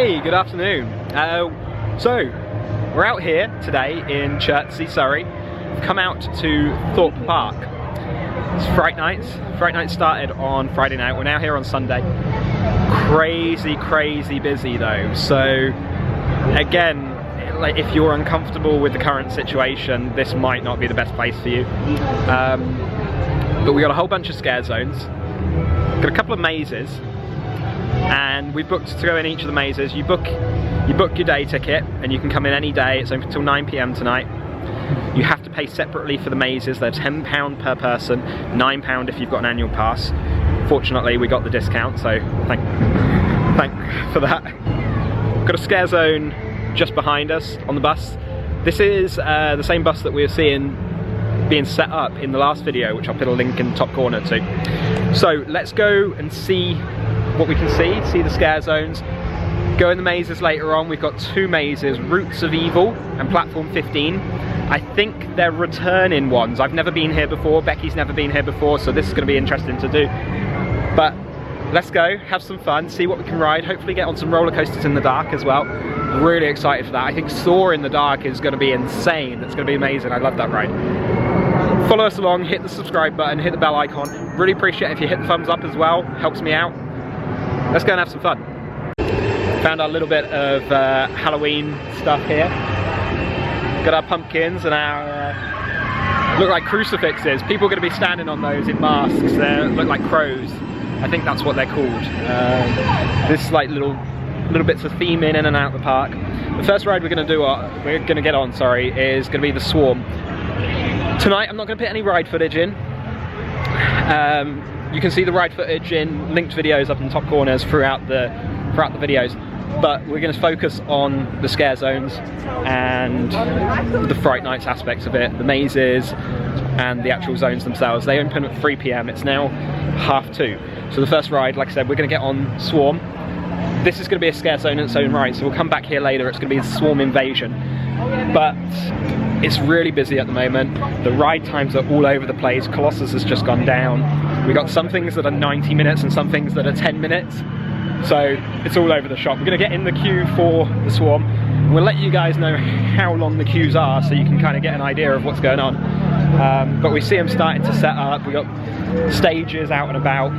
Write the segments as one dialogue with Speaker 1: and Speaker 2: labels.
Speaker 1: Hey, good afternoon. So, we're out here today in Chertsey, Surrey. We've come out to Thorpe Park. It's Fright Nights. Fright Nights started on Friday night. We're now here on Sunday. Crazy busy though. So, again, like if you're uncomfortable with the current situation, this might not be the best place for you. But we got a whole bunch of scare zones. Got a couple of mazes. And we booked to go in each of the mazes. You book your day ticket and you can come in any day. It's open until 9 PM tonight. You have to pay separately for the mazes. They're £10 per person, £9 if you've got an annual pass. Fortunately, we got the discount, so thank for that. Got a scare zone just behind us on the bus. This is the same bus that we were seeing being set up in the last video, which I'll put a link in the top corner to. So let's go and see what we can see the scare zones. Go in the mazes later on. We've got two mazes, Roots of Evil and Platform 15. I think they're returning ones. I've never been here before, Becky's never been here before, so this is going to be interesting to do. But let's go, have some fun, see what we can ride, hopefully get on some roller coasters in the dark as well. Really excited for that. I think Soar in the dark is going to be insane. It's going to be amazing. I love that ride. Follow us along, hit the subscribe button, hit the bell icon. Really appreciate it if you hit the thumbs up as well, helps me out. Let's go and have some fun. Found our little bit of Halloween stuff here. Got our pumpkins and our look like crucifixes. People are going to be standing on those in masks. They look like crows. I think that's what they're called. This is like little bits of theming in and out of the park. The first ride we're going to get on, is going to be the Swarm. Tonight I'm not going to put any ride footage in. You can see the ride footage in linked videos up in the top corners throughout the videos, but we're going to focus on the scare zones and the Fright Nights aspects of it, the mazes and the actual zones themselves. They open at 3 PM, it's now 2:30. So the first ride, like I said, we're going to get on Swarm. This is going to be a scare zone in its own right, so we'll come back here later. It's going to be the Swarm Invasion. But it's really busy at the moment. The ride times are all over the place. Colossus has just gone down. We got some things that are 90 minutes and some things that are 10 minutes. So it's all over the shop. We're going to get in the queue for the Swarm. And we'll let you guys know how long the queues are so you can kind of get an idea of what's going on. But we see them starting to set up. We got stages out and about.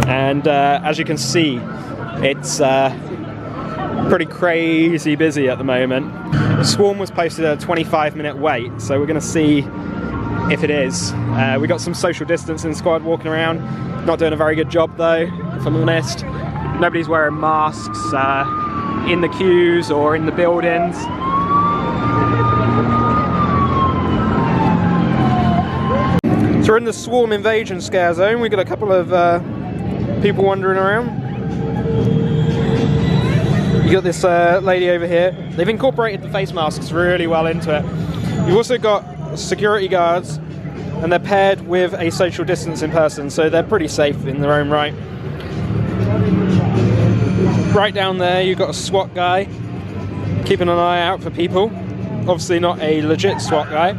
Speaker 1: And as you can see, it's pretty crazy busy at the moment. Swarm was posted at a 25-minute wait, so we're going to see if it is. We got some social distancing squad walking around, not doing a very good job though, if I'm honest. Nobody's wearing masks in the queues or in the buildings. So we're in the Swarm Invasion scare zone. We've got a couple of people wandering around. You got this lady over here. They've incorporated the face masks really well into it. You've also got security guards, and they're paired with a social distancing person, so they're pretty safe in their own right. Right down there, you've got a SWAT guy keeping an eye out for people. Obviously not a legit SWAT guy.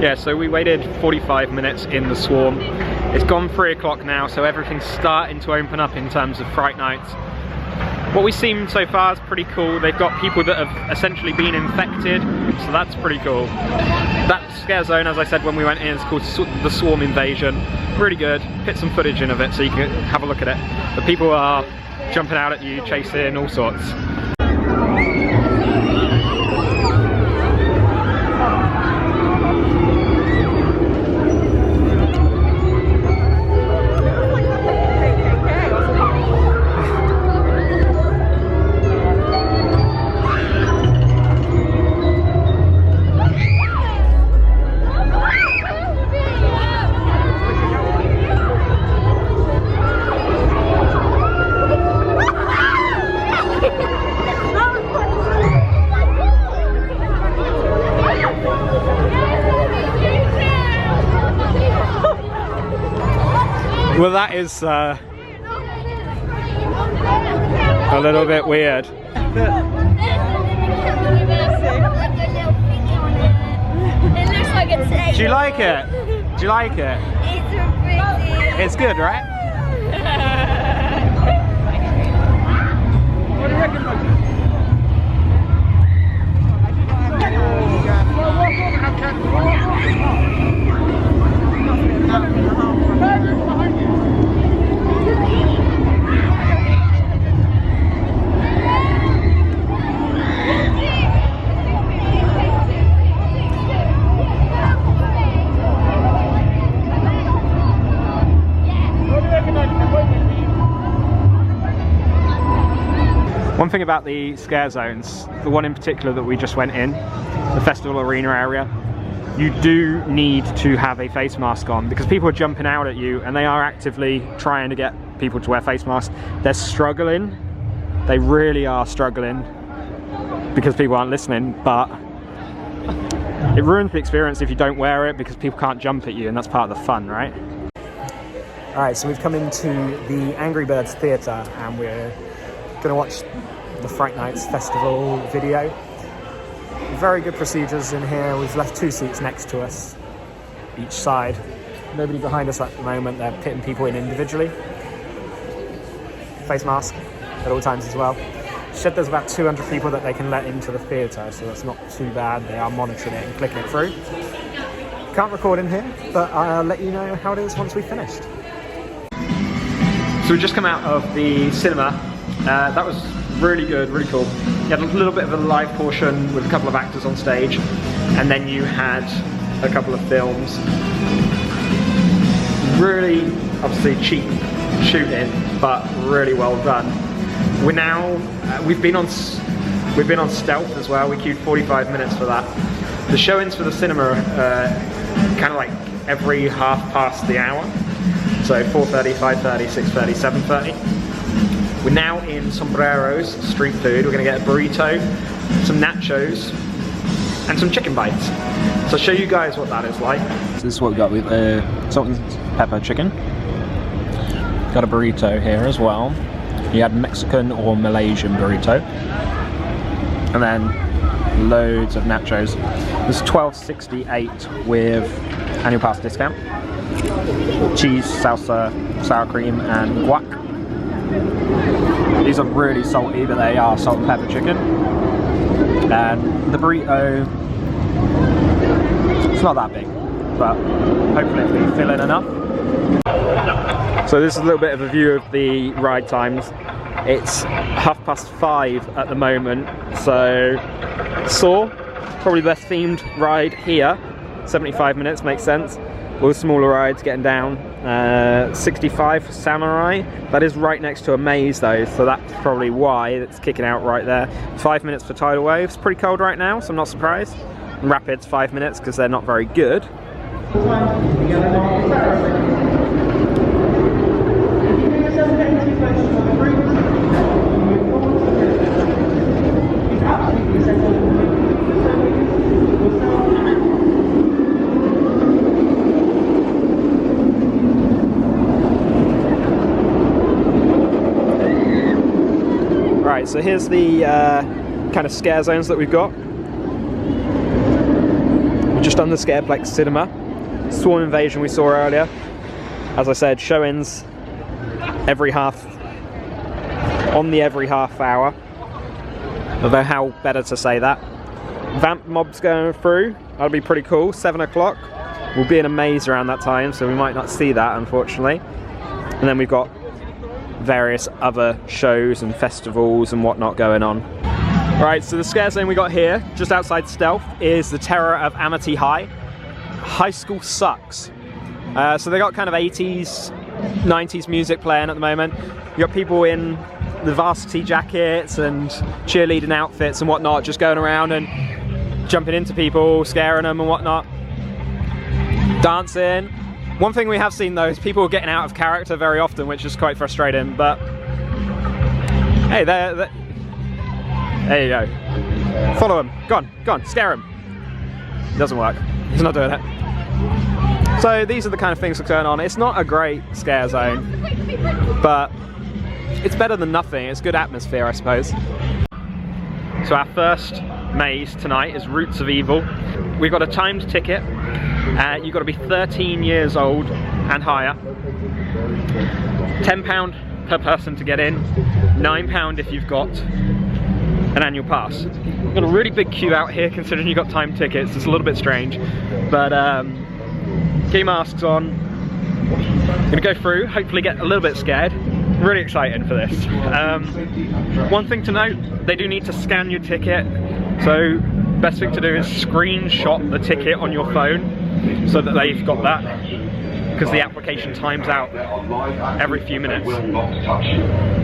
Speaker 1: Yeah, so we waited 45 minutes in the Swarm. It's gone 3 o'clock now, so everything's starting to open up in terms of Fright Nights. What we've seen so far is pretty cool. They've got people that have essentially been infected, so that's pretty cool. That scare zone, as I said when we went in, is called the Swarm Invasion. Really good. Put some footage in of it so you can have a look at it. But people are jumping out at you, chasing, all sorts. Well, that is a little bit weird.
Speaker 2: It looks like a tail.
Speaker 1: Do you like it? Do you like it?
Speaker 2: It's pretty.
Speaker 1: It's good, right?
Speaker 3: What do you reckon, Mike?
Speaker 1: One thing about the scare zones, the one in particular that we just went in, the festival arena area, you do need to have a face mask on because people are jumping out at you and they are actively trying to get people to wear face masks. They're struggling, they really are struggling because people aren't listening, but it ruins the experience if you don't wear it because people can't jump at you, and that's part of the fun, right? Alright, so we've come into the Angry Birds Theatre and we're going to watch the Fright Nights festival video. Very good procedures in here. We've left 2 seats next to us, each side. Nobody behind us at the moment. They're pitting people in individually. Face mask at all times as well. Said there's about 200 people that they can let into the theatre, so that's not too bad. They are monitoring it and clicking it through. Can't record in here, but I'll let you know how it is once we've finished. So we've just come out of the cinema. That was really good, really cool. You had a little bit of a live portion with a couple of actors on stage, and then you had a couple of films. Really, obviously cheap shooting, but really well done. We're now, we've been on stealth as well. We queued 45 minutes for that. The showings for the cinema are kind of like every half past the hour. So 4:30, 5:30, 6:30, 7:30. We're now in Sombreros, street food. We're gonna get a burrito, some nachos, and some chicken bites. So I'll show you guys what that is like.
Speaker 4: So this is what we got with salt and pepper chicken. Got a burrito here as well. You had Mexican or Malaysian burrito. And then loads of nachos. This is $12.68 with annual pass discount. Cheese, salsa, sour cream, and guac. These are really salty, but they are salt and pepper chicken. And the burrito, it's not that big, but hopefully it'll be filling enough.
Speaker 1: So this is a little bit of a view of the ride times. It's 5:30 at the moment, so Saw, probably the best themed ride here. 75 minutes makes sense. All the smaller rides getting down. 65 for Samurai. That is right next to a maze though, so that's probably why it's kicking out right there. 5 minutes for Tidal Waves. Pretty cold right now, so I'm not surprised. And Rapids 5 minutes because they're not very good. Right, so here's the kind of scare zones that we've got. We've just done the Scareplex Cinema. Swarm Invasion we saw earlier. As I said, showings every half hour. Although how better to say that. Vamp mobs going through, that'll be pretty cool. 7 o'clock. We'll be in a maze around that time, so we might not see that unfortunately. And then we've got various other shows and festivals and whatnot going on. Right, so the scare zone we got here, just outside Stealth, is the Terror of Amity High. High school sucks. So they got kind of 80s, 90s music playing at the moment. You got people in the varsity jackets and cheerleading outfits and whatnot, just going around and jumping into people, scaring them and whatnot. Dancing. One thing we have seen though is people getting out of character very often, which is quite frustrating, but hey, there you go. Follow him. Go on, scare him. It doesn't work. He's not doing it. So these are the kind of things that's going on. It's not a great scare zone, but it's better than nothing. It's good atmosphere, I suppose. So our first maze tonight is Roots of Evil. We've got a timed ticket. You've got to be 13 years old and higher. £10 per person to get in, £9 if you've got an annual pass. We've got a really big queue out here considering you've got timed tickets. It's a little bit strange, but get your masks on. Gonna go through, hopefully get a little bit scared. Really excited for this. One thing to note, they do need to scan your ticket, so best thing to do is screenshot the ticket on your phone so that they've got that, because the application times out every few minutes.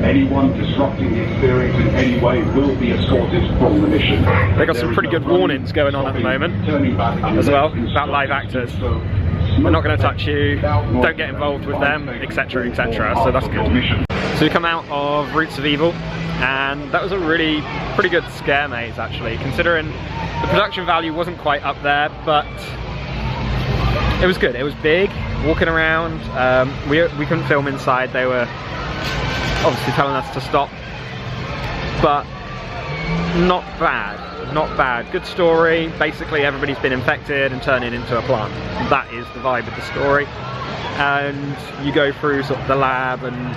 Speaker 3: Anyone disrupting the experience in any way will be escorted from the mission.
Speaker 1: They've got some pretty good warnings going on at the moment as well about live actors. They're not going to touch you, don't get involved with them, etc, etc, so that's good. So we come out of Roots of Evil, and that was a really pretty good scare maze actually, considering the production value wasn't quite up there, but it was good. It was big, walking around. We couldn't film inside, they were obviously telling us to stop, but not bad. Not bad. Good story. Basically everybody's been infected and turning into a plant. That is the vibe of the story. And you go through sort of the lab, and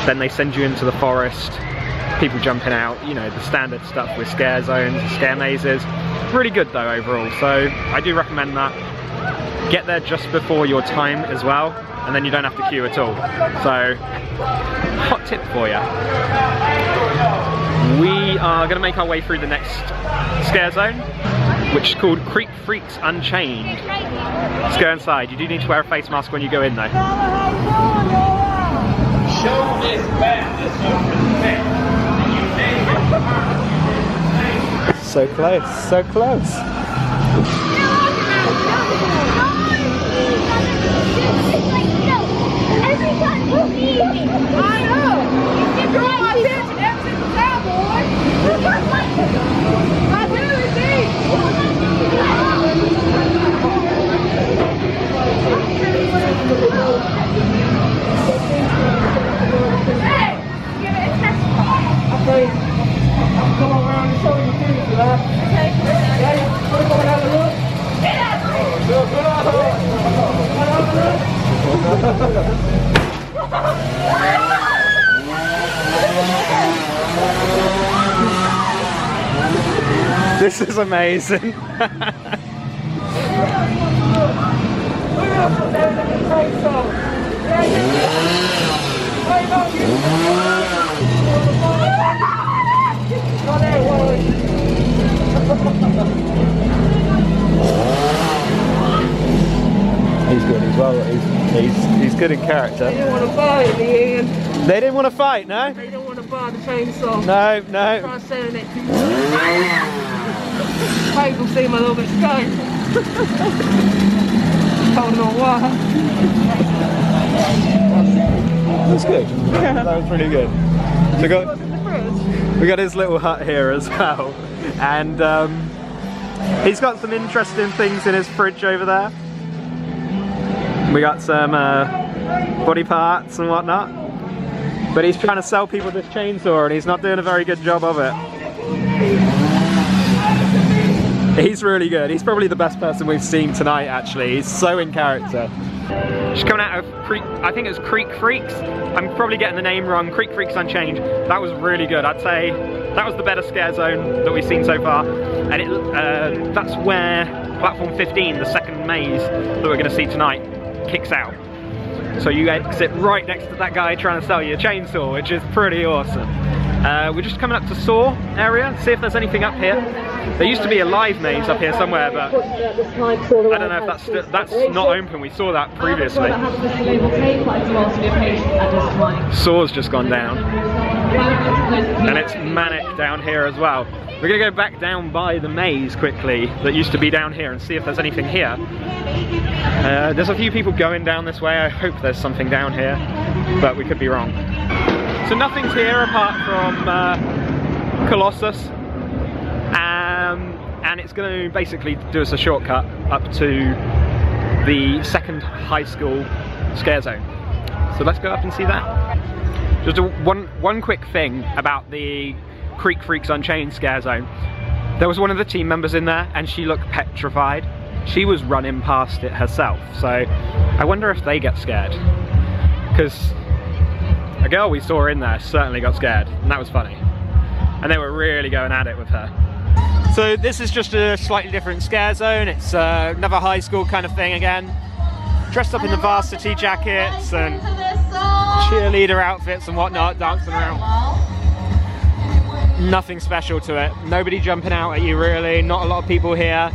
Speaker 1: then they send you into the forest. People jumping out, you know, the standard stuff with scare zones, scare mazes. Really good though overall, so I do recommend that. Get there just before your time as well, and then you don't have to queue at all. So, hot tip for you. We are going to make our way through the next scare zone, which is called Creek Freaks Unchained. Let's go inside. You do need to wear a face mask when you go in though.
Speaker 3: Show is
Speaker 1: So close, so close.
Speaker 5: Come around and show you things, lad. Okay. Yeah, wanna go and have a look?
Speaker 1: This is amazing. He's good as well. He's good in character.
Speaker 5: They didn't want to buy it in the end.
Speaker 1: They didn't want to fight, no?
Speaker 5: They don't want to buy the chainsaw.
Speaker 1: No, no.
Speaker 5: Try selling it to you. People seem a little bit scared. Don't know why.
Speaker 1: That's good. That was pretty good. So we got his little hut here as well, and he's got some interesting things in his fridge over there. We got some body parts and whatnot, but he's trying to sell people this chainsaw and he's not doing a very good job of it. He's really good. He's probably the best person we've seen tonight actually. He's so in character. She's coming out of Creek, I think it was Creek Freaks. I'm probably getting the name wrong. Creek Freaks Unchained. That was really good. I'd say that was the better scare zone that we've seen so far. And that's where platform 15, the second maze that we're going to see tonight, kicks out. So you exit right next to that guy trying to sell you a chainsaw, which is pretty awesome. We're just coming up to Saw area, see if there's anything up here. There used to be a live maze up here somewhere, but I don't know if that's not open. We saw that previously. Saw's just gone down, and it's manic down here as well. We're gonna go back down by the maze quickly that used to be down here and see if there's anything here. There's a few people going down this way. I hope there's something down here, but we could be wrong. So nothing's here apart from Colossus, and it's going to basically do us a shortcut up to the second high school scare zone. So let's go up and see that. Just one quick thing about the Creek Freaks Unchained scare zone. There was one of the team members in there and she looked petrified. She was running past it herself, so I wonder if they get scared. Because a girl we saw in there certainly got scared, and that was funny. And they were really going at it with her. So this is just a slightly different scare zone. It's another high school kind of thing again. Dressed up in the varsity jackets and cheerleader outfits and whatnot, dancing around. Nothing special to it. Nobody jumping out at you really, not a lot of people here.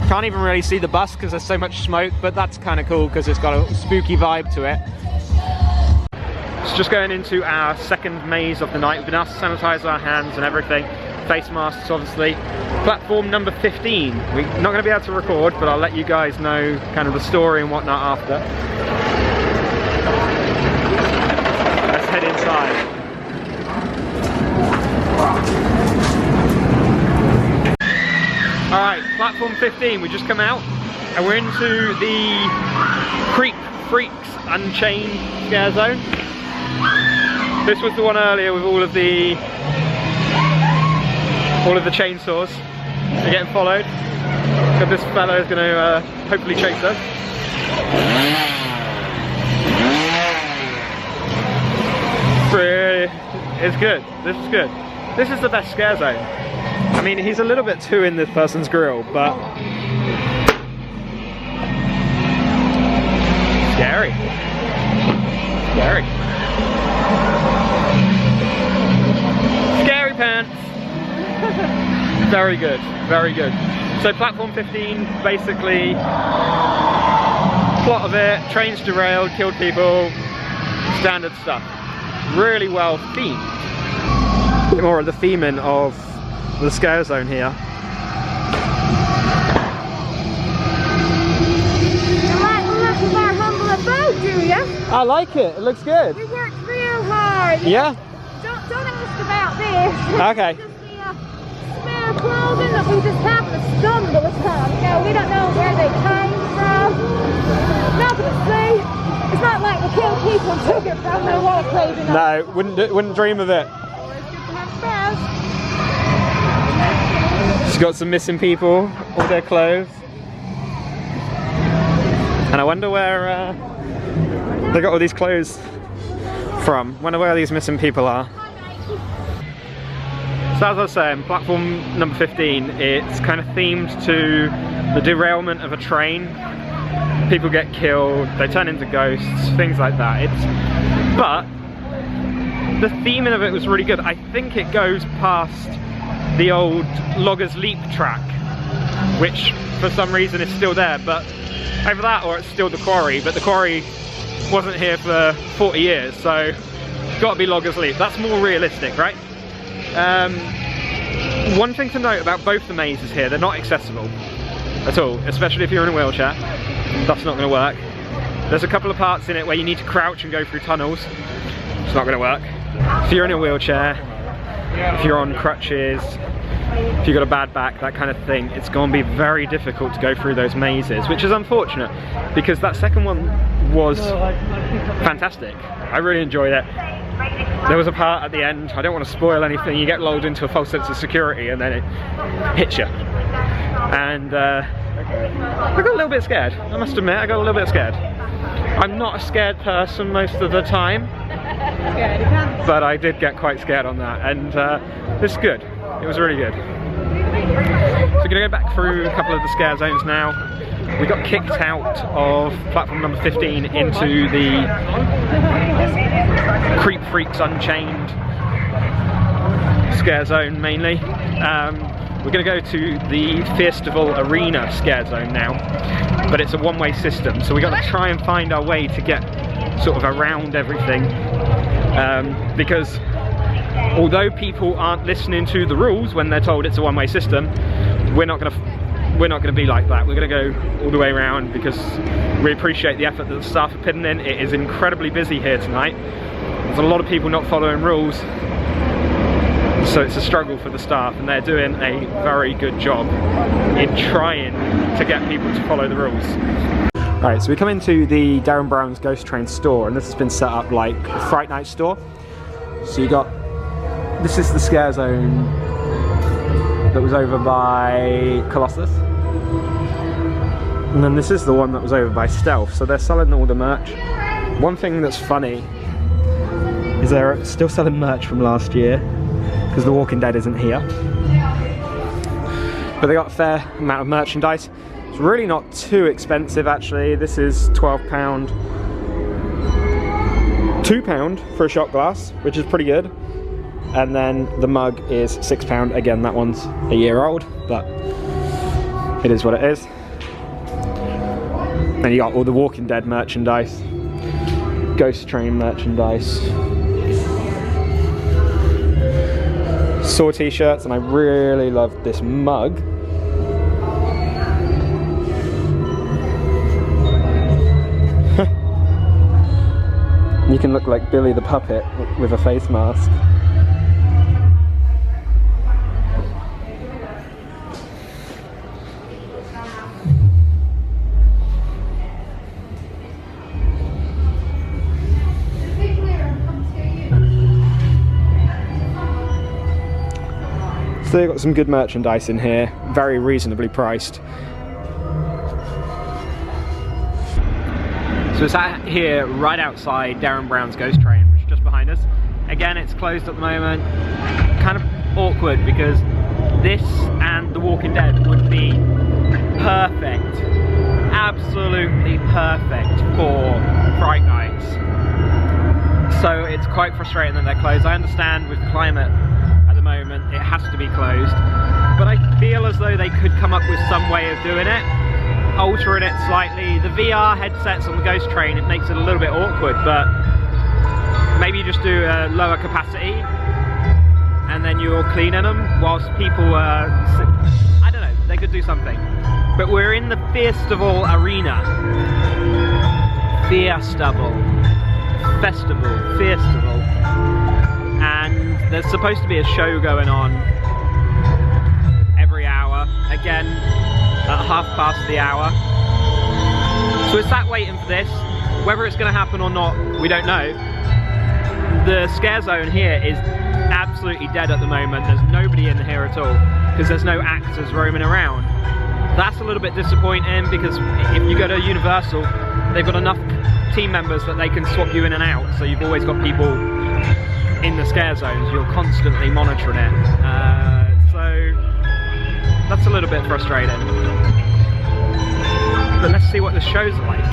Speaker 1: Can't even really see the bus because there's so much smoke, but that's kind of cool because it's got a spooky vibe to it. It's just going into our second maze of the night. We've been asked to sanitize our hands and everything. Face masks, obviously. Platform number 15. We're not going to be able to record, but I'll let you guys know kind of the story and whatnot after. Let's head inside. Alright, platform 15, we just come out and we're into the Creek Freaks Unchained scare zone. This was the one earlier with all of the chainsaws. They're getting followed. So this fellow is going to hopefully chase us. It's good. This is good. This is the best scare zone. I mean, he's a little bit too in this person's grill, but scary. Scary. Scary pants. Very good, very good. So platform 15, basically, plot of it, trains derailed, killed people, standard stuff. Really well themed. More of the theming of the scare zone here.
Speaker 2: You like the look of our humble abode, do you?
Speaker 1: I like it. It looks good.
Speaker 2: We worked real hard.
Speaker 1: Yeah?
Speaker 2: Don't ask about this.
Speaker 1: Okay.
Speaker 2: Just the spare clothing that we just happen to stumble upon. You know, we don't know where they came from. Nothing to see. It's not like we killed people and took it from them. What a crazy night.
Speaker 1: No, wouldn't dream of it. She's got some missing people, all their clothes. And I wonder where they got all these clothes from. Wonder where these missing people are. So as I was saying, platform number 15, it's kind of themed to the derailment of a train. People get killed, they turn into ghosts, things like that. But the theming of it was really good. I think it goes past the old Loggers Leap track, which for some reason is still there, but either that or it's still the quarry, but the quarry wasn't here for 40 years, so it's got to be Loggers Leap. That's more realistic, right? One thing to note about both the mazes here, they're not accessible at all, especially if you're in a wheelchair. That's not going to work. There's a couple of parts in it where you need to crouch and go through tunnels. It's not going to work. If you're in a wheelchair, if you're on crutches, if you've got a bad back, that kind of thing, it's going to be very difficult to go through those mazes, which is unfortunate because that second one was fantastic. I really enjoyed it. There was a part at the end, I don't want to spoil anything, you get lulled into a false sense of security and then it hits you. And I got a little bit scared, I must admit, I got a little bit scared. I'm not a scared person most of the time, but I did get quite scared on that, and it's good. It was really good. So we're going to go back through a couple of the scare zones now. We got kicked out of platform number 15 into the Creek Freaks Unchained scare zone mainly. We're going to go to the Festival Arena scare zone now, but it's a one-way system, so we've got to try and find our way to get sort of around everything, because although people aren't listening to the rules when they're told it's a one-way system, we're not going to be like that. We're going to go all the way around because we appreciate the effort that the staff are putting in. It is incredibly busy here tonight. There's a lot of people not following rules. So it's a struggle for the staff, and they're doing a very good job in trying to get people to follow the rules. Right, so we come into the Darren Brown's Ghost Train store, and this has been set up like a Fright Nights store. So you got, this is the scare zone that was over by Colossus. And then this is the one that was over by Stealth, so they're selling all the merch. One thing that's funny is they're still selling merch from last year, because The Walking Dead isn't here. But they got a fair amount of merchandise. It's really not too expensive actually. This is £12. £2 for a shot glass, which is pretty good. And then the mug is £6. Again, that one's a year old, but it is what it is. Then you got all the Walking Dead merchandise, Ghost Train merchandise, Saw t-shirts, and I really love this mug. You can look like Billy the Puppet with a face mask. So they've got some good merchandise in here, very reasonably priced. So it's out here right outside Darren Brown's Ghost Train, which is just behind us. Again, it's closed at the moment. Kind of awkward because this and The Walking Dead would be perfect, absolutely perfect for Fright Nights. So it's quite frustrating that they're closed. I understand with the climate at the moment it has to be closed, but I feel as though they could come up with some way of doing it, altering it slightly. The VR headsets on the Ghost Train, it makes it a little bit awkward, but maybe you just do a lower capacity and then you're cleaning them whilst people I don't know, they could do something. But we're in the Festival Arena. Festival. And there's supposed to be a show going on every hour, again at 1/2 the hour. So we're sat waiting for this. Whether it's going to happen or not, we don't know. The scare zone here is absolutely dead at the moment. There's nobody in here at all because there's no actors roaming around. That's a little bit disappointing because if you go to Universal, they've got enough team members that they can swap you in and out, so you've always got people in the scare zones. You're constantly monitoring it, so that's a little bit frustrating. But let's see what the show's like.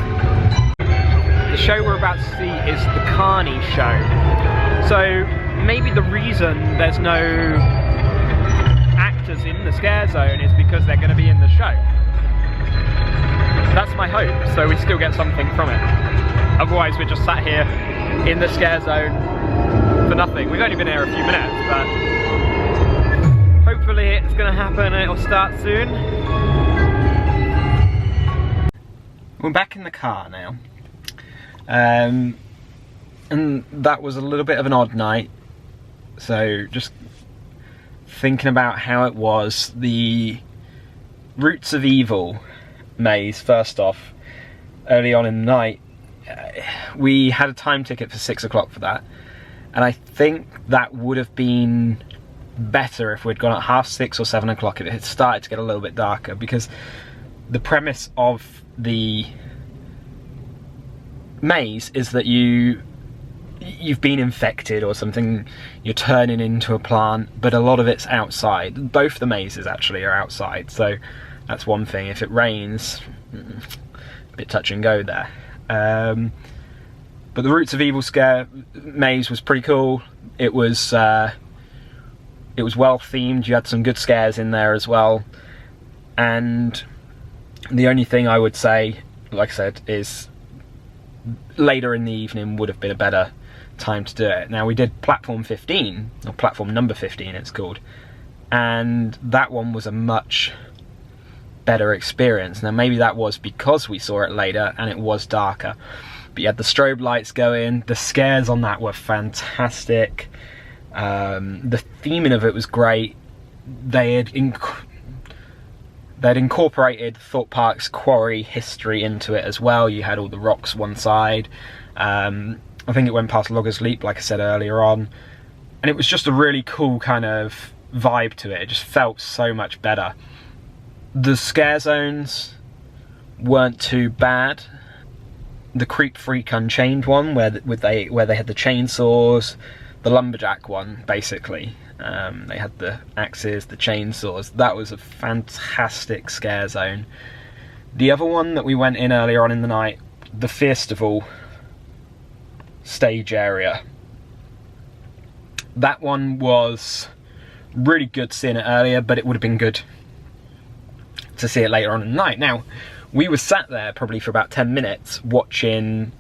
Speaker 1: The show we're about to see is the Carney show. So maybe the reason there's no actors in the scare zone is because they're going to be in the show. That's my hope, so we still get something from it. Otherwise we're just sat here in the scare zone for nothing. We've only been here a few minutes, but hopefully it's going to happen and it'll start soon. We're back in the car now. And that was a little bit of an odd night. So just thinking about how it was, the Roots of Evil maze, first off, early on in the night, we had a time ticket for 6 o'clock for that, and I think that would have been better if we'd gone at 6:30 or 7 o'clock if it had started to get a little bit darker, because the premise of the maze is that you've been infected or something, you're turning into a plant, but a lot of it's outside. Both the mazes actually are outside, so that's one thing. If it rains, a bit touch and go there. But the Roots of Evil scare maze was pretty cool. It was well themed. You had some good scares in there as well. And the only thing I would say, like I said, is later in the evening would have been a better time to do it. Now we did platform 15, or platform number 15 it's called, and that one was a much better experience. Now maybe that was because we saw it later and it was darker, but you had the strobe lights going. The scares on that were fantastic. The theming of it was great. They'd incorporated Thorpe Park's quarry history into it as well. You had all the rocks one side. I think it went past Loggers Leap, like I said earlier on. And it was just a really cool kind of vibe to it. It just felt so much better. The scare zones weren't too bad. The Creep Freak Unchained one, where they had the chainsaws, the lumberjack one, basically. They had the axes, the chainsaws. That was a fantastic scare zone. The other one that we went in earlier on in the night, the Festival stage area. That one was really good seeing it earlier, but it would have been good to see it later on in the night. Now, we were sat there probably for about 10 minutes watching,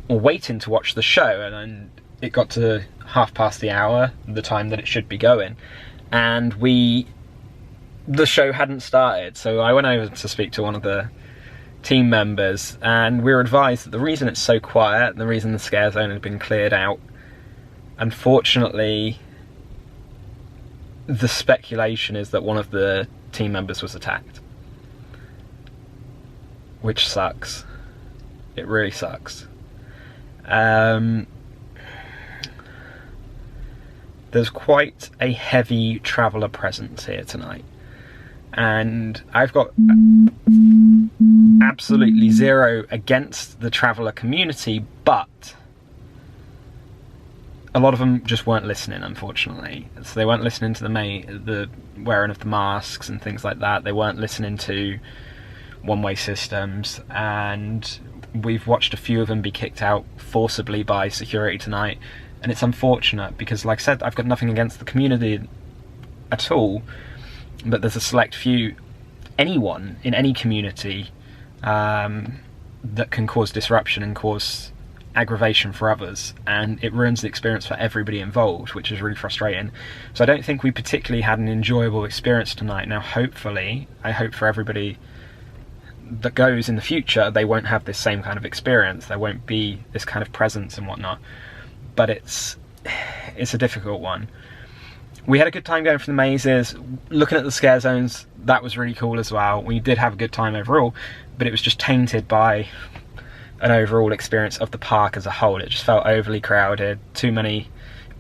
Speaker 1: or waiting to watch the show, and then it got to 1/2 the hour, the time that it should be going, and the show hadn't started. So I went over to speak to one of the team members, and we were advised that the reason it's so quiet, and the reason the scare zone had been cleared out, unfortunately, the speculation is that one of the team members was attacked. Which sucks. It really sucks. There's quite a heavy traveller presence here tonight. And I've got absolutely zero against the traveller community, but a lot of them just weren't listening, unfortunately. So they weren't listening to the wearing of the masks and things like that. They weren't listening to one-way systems, and we've watched a few of them be kicked out forcibly by security tonight, and it's unfortunate because, like I said, I've got nothing against the community at all, but there's a select few, anyone in any community that can cause disruption and cause aggravation for others, and it ruins the experience for everybody involved, which is really frustrating. So I don't think we particularly had an enjoyable experience tonight. Now hopefully, I hope for everybody that goes in the future, they won't have this same kind of experience. There won't be this kind of presence and whatnot, but it's a difficult one. We had a good time going for the mazes, looking at the scare zones. That was really cool as well. We did have a good time overall, but it was just tainted by an overall experience of the park as a whole. It just felt overly crowded, too many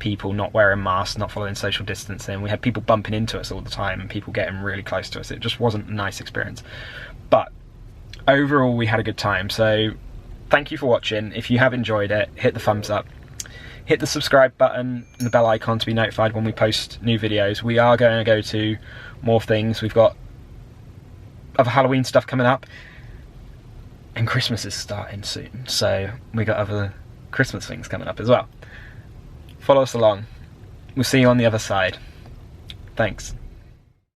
Speaker 1: people not wearing masks, not following social distancing. We had people bumping into us all the time and people getting really close to us. It just wasn't a nice experience. But overall, we had a good time. So thank you for watching. If you have enjoyed it, hit the thumbs up. Hit the subscribe button and the bell icon to be notified when we post new videos. We are going to go to more things. We've got other Halloween stuff coming up, and Christmas is starting soon, so we got other Christmas things coming up as well. Follow us along. We'll see you on the other side. Thanks.